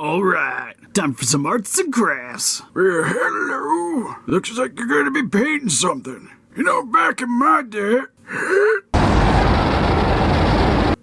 Alright, time for some arts and crafts. Hello. Looks like you're going to be painting something. You know, back in my day...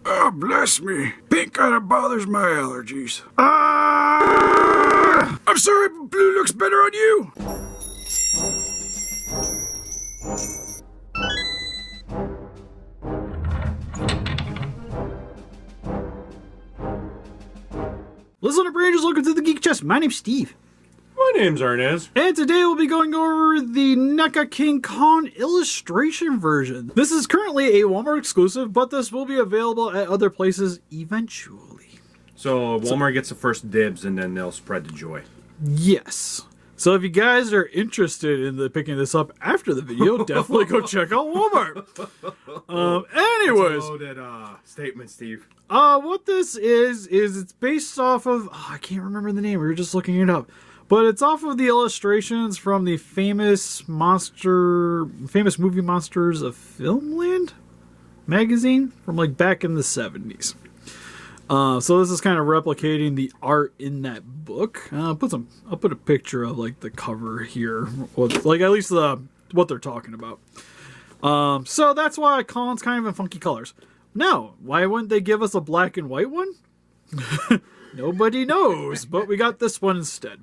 Oh, bless me. Pink kind of bothers my allergies. I'm sorry, but blue looks better on you. Listener Rangers, welcome to the Geek Chest. My name's Steve. My name's Arnes. And today we'll be going over the NECA King Kong illustration version. This is currently a Walmart exclusive, but this will be available at other places eventually. So Walmart gets the first dibs and then they'll spread the joy. Yes. So if you guys are interested in picking this up after the video, definitely go check out Walmart. Anyways. That's a loaded statement, Steve. What this is it's based off of, I can't remember the name, we were just looking it up. But it's off of the illustrations from the famous movie monsters of Filmland magazine from like back in the 70s. So this is kind of replicating the art in that book. I'll put a picture of like the cover here, like at least what they're talking about. So that's why Colin's kind of in funky colors. Now, why wouldn't they give us a black and white one? Nobody knows, but we got this one instead.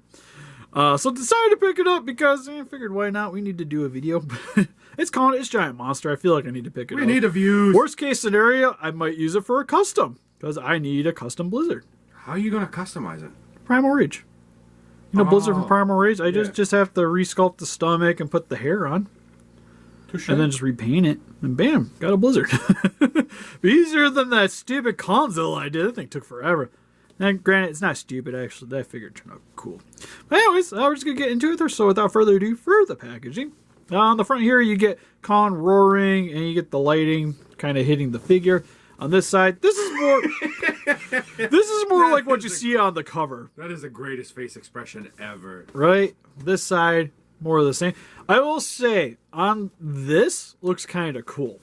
So decided to pick it up because I figured why not? We need to do a video. It's Colin, it's Giant Monster. I feel like I need to pick it up. We need a view. Worst case scenario, I might use it for a custom because I need a custom Blizzard. How are you going to customize it? Primal Rage. You know Blizzard from Primal Rage? I just have to resculpt the stomach and put the hair on. Touché. And then just repaint it, and bam, got a Blizzard. Easier than that stupid console I did. That thing took forever. And granted, it's not stupid, actually. I figured it turned out cool. But anyways, we're just going to get into it. So without further ado, for the packaging. On the front here, you get Kong roaring, and you get the lighting kind of hitting the figure. On this side, this is more like what you see on the cover. That is the greatest face expression ever. Right? This side, more of the same. I will say, on this, looks kind of cool.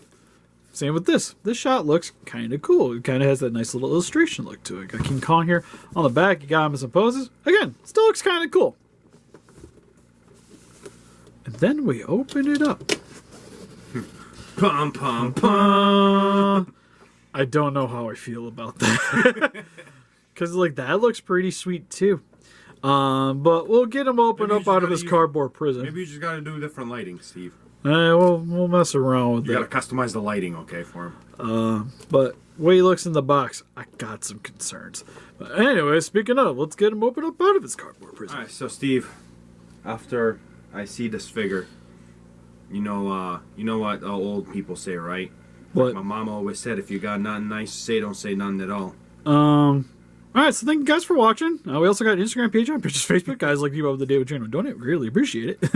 Same with this. This shot looks kind of cool. It kind of has that nice little illustration look to it. Got King Kong here. On the back, you got him in some poses. Again, still looks kind of cool. And then we open it up. Pum, pum, pum. I don't know how I feel about that. Because, like, that looks pretty sweet, too. But we'll get him open up out of his cardboard prison. Maybe you just got to do different lighting, Steve. We'll mess around with You that. got to customize the lighting, okay, for him. But the way he looks in the box, I got some concerns. But anyway, speaking of, let's get him open up out of his cardboard prison. Alright, so Steve, after I see this figure, you know what old people say, right? What? Like my mom always said, if you got nothing nice to say, don't say nothing at all. Alright, so thank you guys for watching. We also got an Instagram page on Pictures Facebook. Guys like you over the David channel donate. We really appreciate it.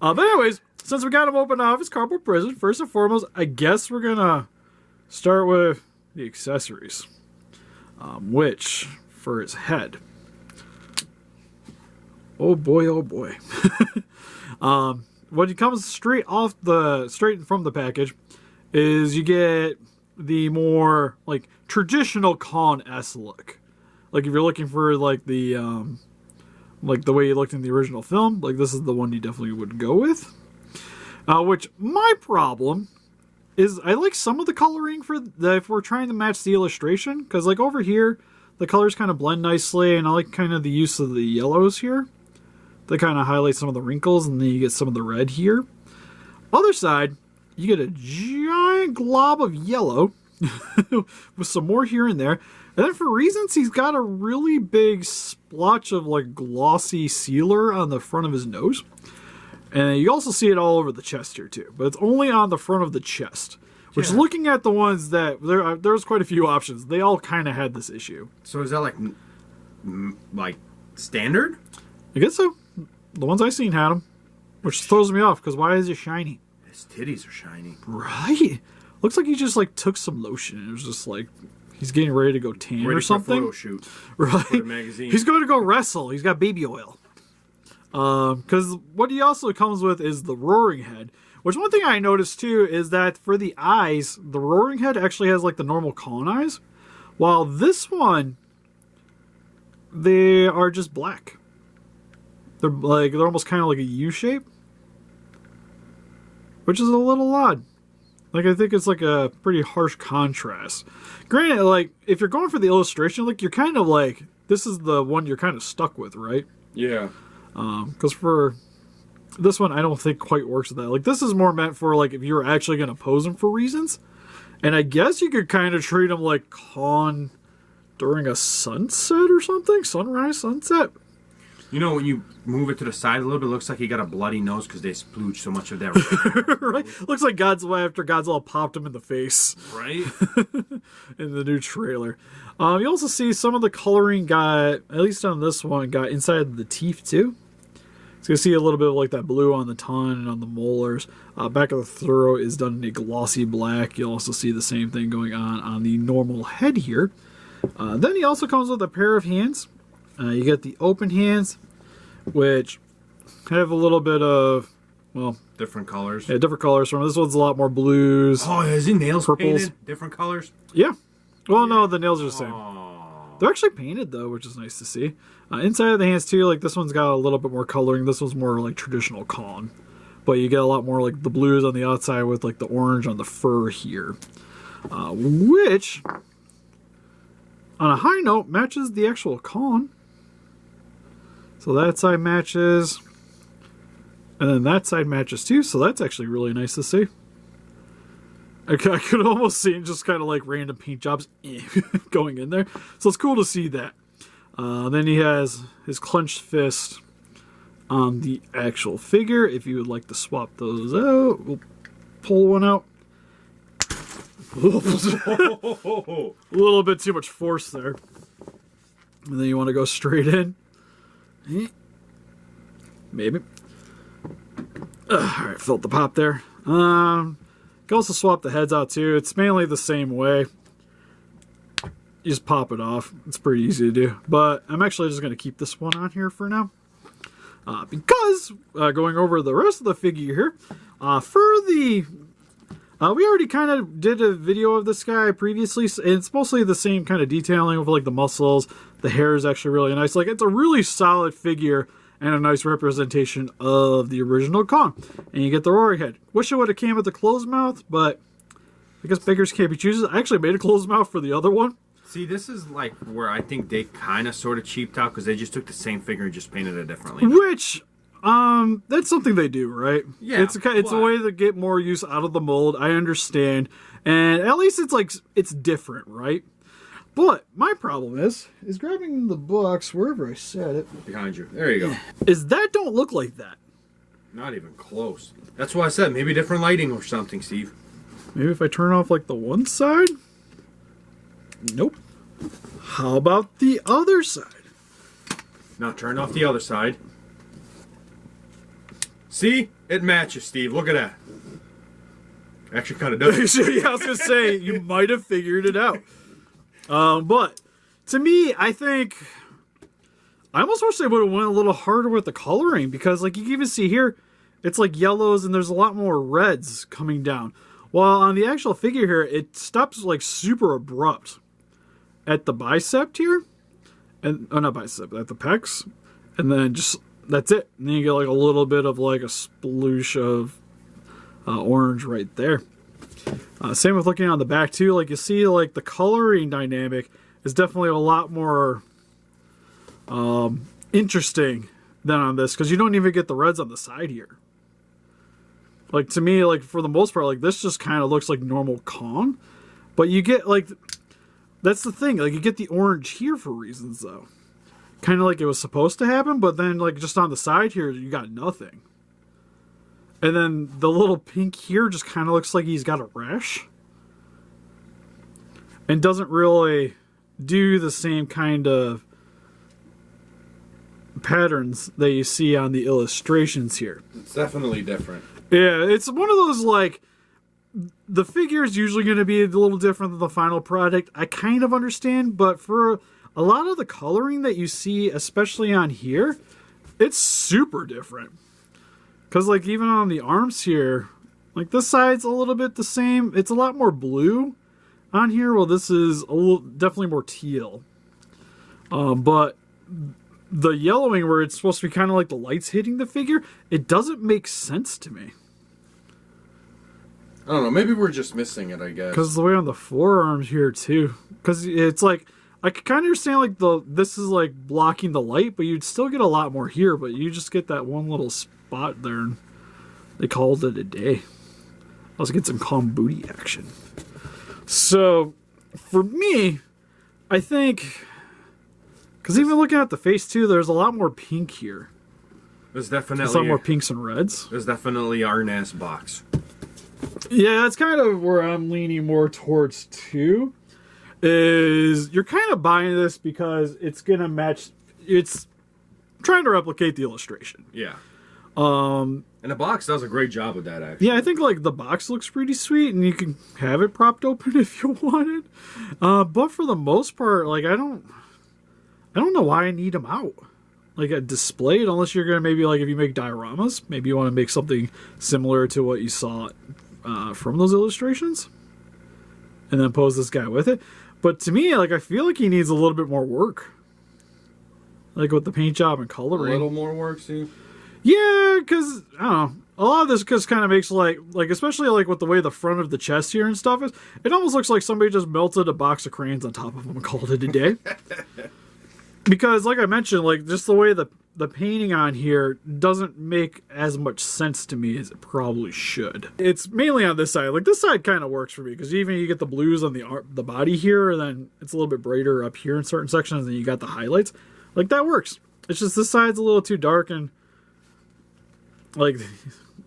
But anyways, since we got him open out of his cardboard prison, first and foremost, I guess we're gonna start with the accessories. Which, for his head. Oh boy, oh boy. When it comes straight from the package, is you get the more like traditional Kong-esque look. Like if you're looking for like the way he looked in the original film, like this is the one you definitely would go with. Which my problem is I like some of the coloring if we're trying to match the illustration, because like over here the colors kind of blend nicely, and I like kind of the use of the yellows here. They kind of highlight some of the wrinkles, and then you get some of the red here. Other side, you get a giant glob of yellow with some more here and there. And then for reasons, he's got a really big splotch of like glossy sealer on the front of his nose. And you also see it all over the chest here too. But it's only on the front of the chest. Which looking at the ones that, there's quite a few options. They all kind of had this issue. So is that like standard? I guess so. The ones I seen had them. Which throws me off, because why is it shiny? His titties are shiny. Right. Looks like he just like took some lotion and it was just like he's getting ready to go tan or something. For a photo shoot. Right. For the magazine. He's going to go wrestle. He's got baby oil. Because what he also comes with is the roaring head. Which one thing I noticed too is that for the eyes, the roaring head actually has like the normal Kong eyes. While this one they are just black. They're almost kind of like a U shape, which is a little odd. Like, I think it's like a pretty harsh contrast. Granted, like, if you're going for the illustration, like, you're kind of like, this is the one you're kind of stuck with, right? Yeah. Because for this one, I don't think quite works with that. Like, this is more meant for, like, if you're actually going to pose them for reasons. And I guess you could kind of treat them like Khan during a sunset or something? Sunrise, sunset? You know, when you move it to the side a little bit, it looks like he got a bloody nose because they splooged so much of that. Right? Looks like Godzilla after Godzilla popped him in the face. Right? In the new trailer. You also see some of the coloring got, at least on this one, got inside the teeth too. So you see a little bit of like that blue on the tongue and on the molars. Back of the throat is done in a glossy black. You'll also see the same thing going on the normal head here. Then he also comes with a pair of hands. You get the open hands, which have a little bit of, well... different colors. Yeah, different colors from this one's a lot more blues. Oh, is he nails purples. painted? Different colors? Yeah. Well, no, the nails are the same. Oh. They're actually painted, though, which is nice to see. Inside of the hands, too, like this one's got a little bit more coloring. This one's more like traditional Kong. But you get a lot more like the blues on the outside with like the orange on the fur here. Which, on a high note, matches the actual Kong. So that side matches. And then that side matches too. So that's actually really nice to see. I could almost see just kind of like random paint jobs going in there. So it's cool to see that. Then he has his clenched fist on the actual figure. If you would like to swap those out, we'll pull one out. A little bit too much force there. And then you want to go straight in. Maybe. Alright, felt the pop there. You can also swap the heads out too. It's mainly the same way. You just pop it off. It's pretty easy to do. But I'm actually just going to keep this one on here for now. Because, going over the rest of the figure here, we already kind of did a video of this guy previously. It's mostly the same kind of detailing with like the muscles. The hair is actually really nice. Like, it's a really solid figure and a nice representation of the original Kong. And you get the roaring head. Wish it would have came with the closed mouth, but I guess beggars can't be choosers. I actually made a closed mouth for the other one. See, this is like where I think they kind of sort of cheaped out because they just took the same figure and just painted it differently. Which, that's something they do, right? Yeah. It's a way to get more use out of the mold. I understand. And at least it's like, it's different, right? But my problem is grabbing the box wherever I set it. Behind you. There you go. Is that don't look like that. Not even close. That's why I said maybe different lighting or something, Steve. Maybe if I turn off like the one side? Nope. How about the other side? Now turn off the other side. See? It matches, Steve. Look at that. Actually kind of does. Yeah, I was going to say, you might have figured it out. But to me, I think I almost wish they would have went a little harder with the coloring because, like, you can even see here, it's like yellows and there's a lot more reds coming down. While on the actual figure here, it stops like super abrupt at the bicep here, and not bicep, at the pecs, and then just that's it. And then you get like a little bit of like a sploosh of orange right there. Same with looking on the back too. Like you see, like the coloring dynamic is definitely a lot more interesting than on this because you don't even get the reds on the side here. Like to me, like for the most part, like this just kind of looks like normal Kong, but you get like that's the thing. Like you get the orange here for reasons though, kind of like it was supposed to happen. But then like just on the side here, you got nothing. And then the little pink here just kind of looks like he's got a rash. And doesn't really do the same kind of patterns that you see on the illustrations here. It's definitely different. Yeah, it's one of those like, the figure is usually going to be a little different than the final product. I kind of understand, but for a lot of the coloring that you see, especially on here, it's super different. Because, like, even on the arms here, like, this side's a little bit the same. It's a lot more blue on here. Well, this is a little, definitely more teal. But the yellowing where it's supposed to be kind of like the lights hitting the figure, it doesn't make sense to me. I don't know. Maybe we're just missing it, I guess. Because the way on the forearms here too, because it's like I could kind of understand like this is like blocking the light, but you'd still get a lot more here. But you just get that one little spot there, and they called it a day. Let's get some calm booty action. So for me, I think because even looking at the face too, there's a lot more pink here. There's definitely There's a lot more pinks and reds. There's definitely Arnes box. Yeah, that's kind of where I'm leaning more towards too. Is you're kind of buying this because it's gonna match. It's trying to replicate the illustration. Yeah. And the box does a great job with that, actually. Yeah, I think like the box looks pretty sweet, and you can have it propped open if you wanted. But for the most part, like I don't know why I need them out. Like displayed, unless you're gonna maybe like if you make dioramas, maybe you want to make something similar to what you saw from those illustrations, and then pose this guy with it. But to me, like I feel like he needs a little bit more work, like with the paint job and A coloring. little more work, see? Yeah, because I don't know. A lot of this just kind of makes like especially like with the way the front of the chest here and stuff is, it almost looks like somebody just melted a box of crayons on top of them and called it a day. Because like I mentioned, like just the way the painting on here doesn't make as much sense to me as it probably should. It's mainly on this side. Like this side kind of works for me because even you get the blues on the body here, and then it's a little bit brighter up here in certain sections, and you got the highlights. Like that works. It's just this side's a little too dark, and like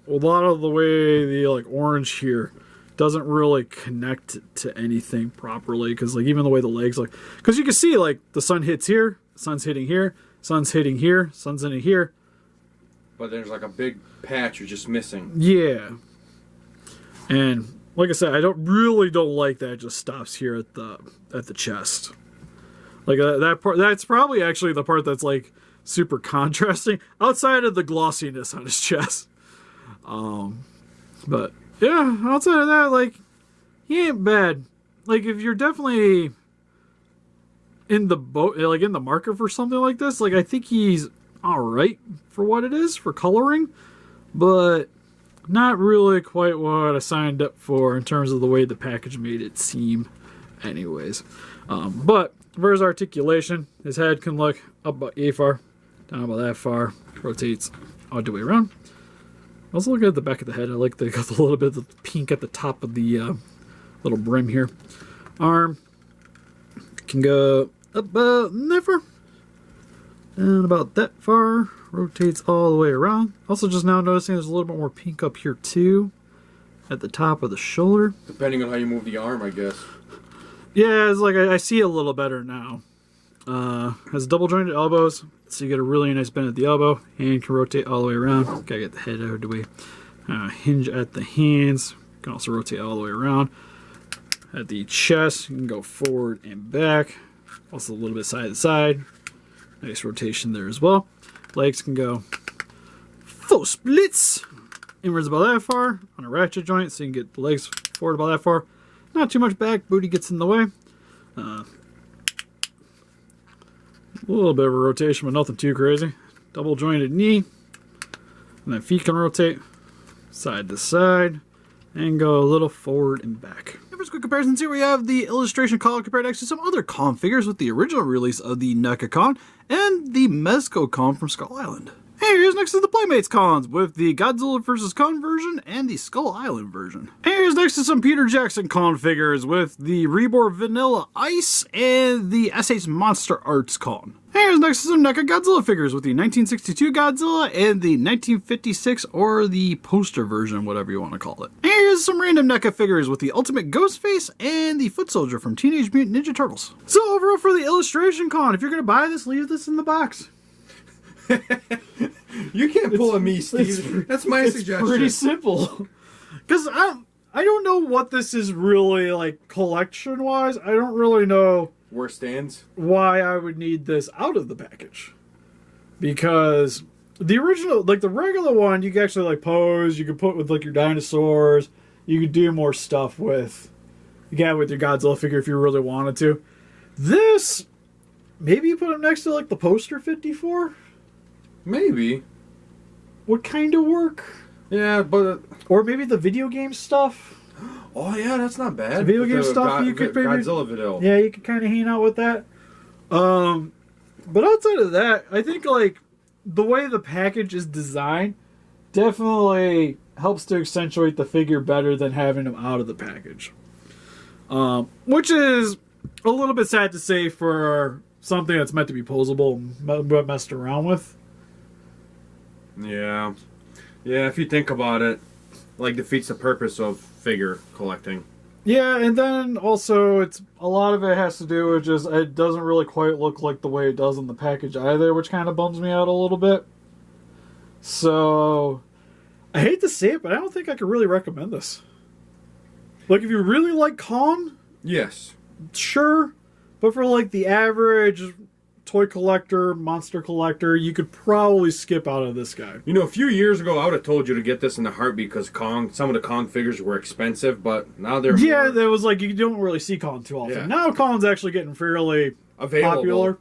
a lot of the way the like orange here doesn't really connect to anything properly, because like even the way the legs like, because you can see like the sun hits here, sun's hitting here, sun's hitting here, sun's in here, But there's like a big patch you're just missing. yeah. And like I said, I don't like that it just stops here at the chest. Like that part, that's probably actually the part that's like super contrasting outside of the glossiness on his chest. But yeah, outside of that, like he ain't bad. Like if you're definitely in the boat, like in the market for something like this, like I think he's all right for what it is for coloring, but not really quite what I signed up for in terms of the way the package made it seem anyways. But for his articulation, his head can look up about yay far, down about that far, rotates all the way around. Also looking at the back of the head, I like they got a little bit of the pink at the top of the little brim here. Arm can go about that far, and about that far, rotates all the way around. Also just now noticing there's a little bit more pink up here too, at the top of the shoulder. Depending on how you move the arm, I guess. Yeah, it's like I see a little better now. Has double jointed elbows, so you get a really nice bend at the elbow. Hand can rotate all the way around. Gotta get the head out of the way. Hinge at the hands. Can also rotate all the way around. At the chest, you can go forward and back. Also a little bit side to side. Nice rotation there as well. Legs can go full splits. Inwards about that far on a ratchet joint, so you can get the legs forward about that far. Not too much back, booty gets in the way. A little bit of a rotation, but nothing too crazy. Double jointed knee. And then feet can rotate side to side and go a little forward and back. And for some quick comparisons here, we have the illustration column compared next to some other con figures with the original release of the NECA con and the Mezco con from Skull Island. And here's next to the Playmates cons with the Godzilla vs. Kong version and the Skull Island version. And here's next to some Peter Jackson con figures with the Reborn Vanilla Ice and the SH Monster Arts con. And here's next to some NECA Godzilla figures with the 1962 Godzilla and the 1956 or the poster version, whatever you want to call it. And here's some random NECA figures with the Ultimate Ghostface and the Foot Soldier from Teenage Mutant Ninja Turtles. So overall for the illustration con, if you're going to buy this, leave this in the box. You can't pull a me, Steve. That's my suggestion. It's pretty simple. Because I don't know what this is really like collection-wise. I don't really know Where it stands? why I would need this out of the package. Because the original, like the regular one, you can actually like pose. You could put with like your dinosaurs. You could do more stuff with, with your Godzilla figure if you really wanted to. This, maybe you put him next to like the poster 54 Maybe. would kind of work. Yeah, but Or maybe the video game stuff. oh yeah, that's not bad. Video With game the stuff, you could maybe- Godzilla video. Yeah, you could kind of hang out with that. But outside of that, I think like the way the package is designed definitely helps to accentuate the figure better than having him out of the package. Which is a little bit sad to say for something that's meant to be posable but messed around with. Yeah. Yeah, if you think about it, like defeats the purpose of figure collecting. Yeah, and then also it's a lot of it has to do with just it doesn't really quite look like the way it does in the package either, which kind of bums me out a little bit. So I hate to say it, but I don't think I could really recommend this. Like if you really like Kong, Yes. sure, but for like the average toy collector, monster collector, you could probably skip out of this guy. You know, a few years ago, I would have told you to get this in a heartbeat because some of the Kong figures were expensive, but now they're Yeah, more there was like you don't really see Kong too often. Yeah. Now Kong's actually getting fairly available. popular,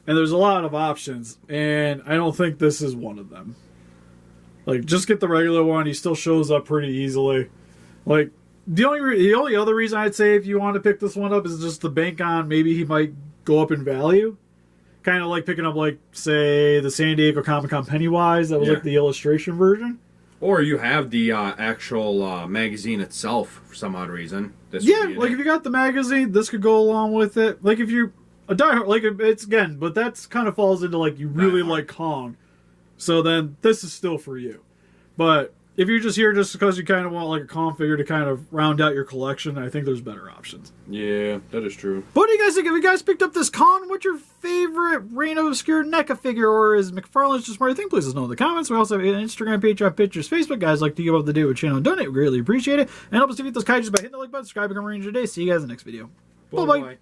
and there's a lot of options, and I don't think this is one of them. Like, just get the regular one. He still shows up pretty easily. Like, the only other reason I'd say if you want to pick this one up is just to bank on maybe he might go up in value. Kind of like picking up, like, say, the San Diego Comic-Con Pennywise. That was, Yeah. like, the illustration version. Or you have the actual magazine itself for some odd reason. This Yeah, would be in like, it. if you got the magazine, this could go along with it. Like, if you... A diehard, like, it's, again, but that's kind of falls into, like, you really Diehard. like Kong. So then, this is still for you. But if you're just here just because you kind of want, like, a Kong figure to kind of round out your collection, I think there's better options. Yeah, that is true. What do you guys think? Have you guys picked up this Kong? What's your favorite Reign of Obscure NECA figure? Or is McFarlane's just more a thing? Please let us know in the comments. We also have an Instagram, Patreon, pictures, Facebook. Guys like to give up the day with channel and donate. We greatly appreciate it. And help us defeat those kaijus by hitting the like button, subscribe, become a Ranger today. See you guys in the next video. Bye-bye. Bye-bye.